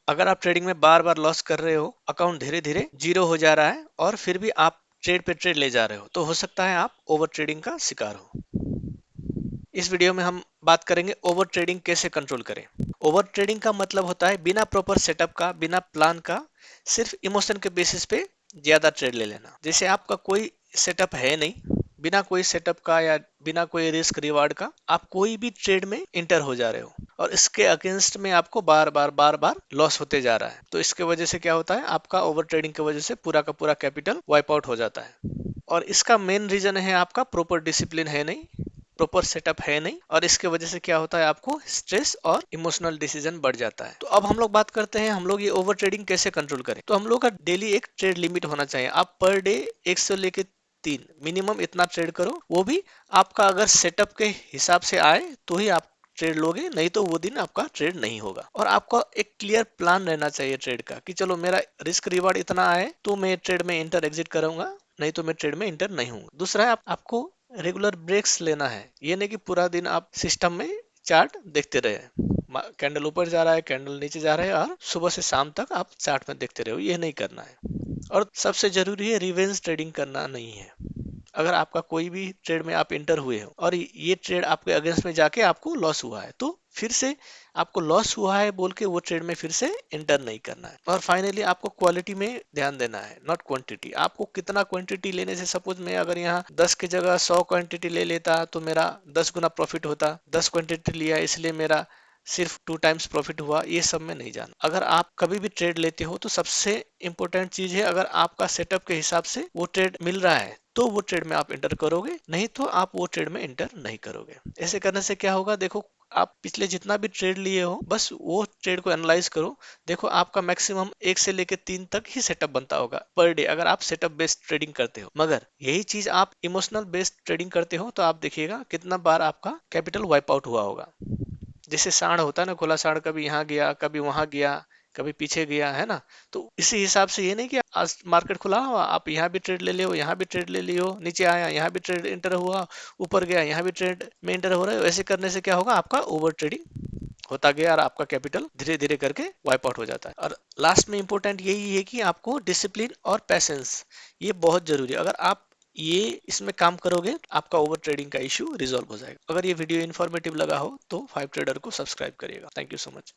अगर आप ट्रेडिंग में बार बार लॉस कर रहे हो, अकाउंट धीरे धीरे जीरो हो जा रहा है और फिर भी आप ट्रेड पे ट्रेड ले जा रहे हो, तो हो सकता है आप ओवर ट्रेडिंग का शिकार हो। इस वीडियो में हम बात करेंगे ओवर ट्रेडिंग कैसे कंट्रोल करें। ओवर ट्रेडिंग का मतलब होता है बिना प्रॉपर सेटअप का, बिना प्लान का, सिर्फ इमोशन के बेसिस पे ज्यादा ट्रेड ले लेना। जैसे आपका कोई सेटअप है नहीं, बिना कोई सेटअप का या बिना कोई रिस्क रिवार्ड का आप कोई भी ट्रेड में इंटर हो जा रहे हो और इसके अगेंस्ट में आपको बार बार लॉस होते जा रहा है। तो इसके वजह से क्या होता है, आपका ओवर ट्रेडिंग की वजह से पूरा का पूरा कैपिटल वाइप आउट हो जाता है। और इसका मेन रीजन है आपका प्रॉपर डिसिप्लिन है नहीं, प्रॉपर सेटअप है नहीं, और इसके वजह से क्या होता है, आपको स्ट्रेस और इमोशनल डिसीजन बढ़ जाता है। तो अब हम लोग बात करते हैं हम लोग ये ओवर ट्रेडिंग कैसे कंट्रोल करें। तो हम लोग का डेली एक ट्रेड लिमिट होना चाहिए। आप पर डे 1 से लेके 3 मिनिमम इतना ट्रेड करो। वो भी आपका अगर सेटअप के हिसाब से आए तो ही आप ट्रेड लोगे, नहीं तो वो दिन आपका ट्रेड नहीं होगा। और आपका एक क्लियर प्लान रहना चाहिए ट्रेड का कि चलो मेरा रिस्क रिवार्ड इतना आए तो मैं ट्रेड में इंटर एग्जिट करूंगा, नहीं तो मैं ट्रेड में इंटर नहीं हूँ। दूसरा है आपको रेगुलर ब्रेक्स लेना है। ये नहीं कि पूरा दिन आप सिस्टम में चार्ट देखते रहे, कैंडल ऊपर जा रहा है, कैंडल नीचे जा रहा है और सुबह से शाम तक आप चार्ट में देखते रहो, ये नहीं करना है। और सबसे जरूरी है रिवेंज ट्रेडिंग करना नहीं है। अगर आपका कोई भी ट्रेड में आप इंटर हुए हो और ये ट्रेड आपके अगेंस्ट में जाके आपको लॉस हुआ है, तो फिर से आपको लॉस हुआ है बोल के वो ट्रेड में फिर से इंटर नहीं करना है। और फाइनली आपको क्वालिटी में ध्यान देना है, नॉट क्वांटिटी। आपको कितना क्वांटिटी लेने से, सपोज मैं अगर यहाँ 10 की जगह 100 क्वांटिटी ले लेता तो मेरा 10 गुना प्रॉफिट होता। 10 क्वांटिटी लिया इसलिए मेरा सिर्फ 2 टाइम्स प्रॉफिट हुआ, ये सब में नहीं जाना। अगर आप कभी भी ट्रेड लेते हो तो सबसे इंपॉर्टेंट चीज है, अगर आपका सेटअप के हिसाब से वो ट्रेड मिल रहा है तो वो ट्रेड में आप इंटर करोगे, नहीं तो आप वो ट्रेड में इंटर नहीं करोगे। ऐसे करने से क्या होगा, देखो आप पिछले जितना भी ट्रेड लिए हो बस वो ट्रेड को एनालाइज करो। देखो आपका मैक्सिमम 1 से लेकर 3 तक ही सेटअप बनता होगा पर डे, अगर आप सेटअप बेस्ड ट्रेडिंग करते हो। मगर यही चीज आप इमोशनल बेस्ड ट्रेडिंग करते हो तो आप देखिएगा कितना बार आपका कैपिटल वाइप आउट हुआ होगा। जैसे सांड होता है ना, खुला सांड, कभी यहाँ गया कभी वहां गया कभी पीछे गया, है ना। तो इसी हिसाब से ये नहीं कि आज मार्केट खुला हुआ आप यहाँ भी ट्रेड ले लियो, यहाँ भी ट्रेड ले लियो, नीचे आया यहाँ भी ट्रेड इंटर हुआ, ऊपर गया यहाँ भी ट्रेड में इंटर हो रहा है। ऐसे करने से क्या होगा, आपका ओवर ट्रेडिंग होता गया और आपका कैपिटल धीरे धीरे करके वाइप आउट हो जाता है। और लास्ट में इंपॉर्टेंट यही है कि आपको डिसिप्लिन और पैसेंस, ये बहुत जरूरी है। अगर आप ये इसमें काम करोगे आपका ओवर ट्रेडिंग का इश्यू रिजॉल्व हो जाएगा। अगर ये वीडियो इन्फॉर्मेटिव लगा हो तो 5 ट्रेडर को सब्सक्राइब करिएगा। Thank you so much.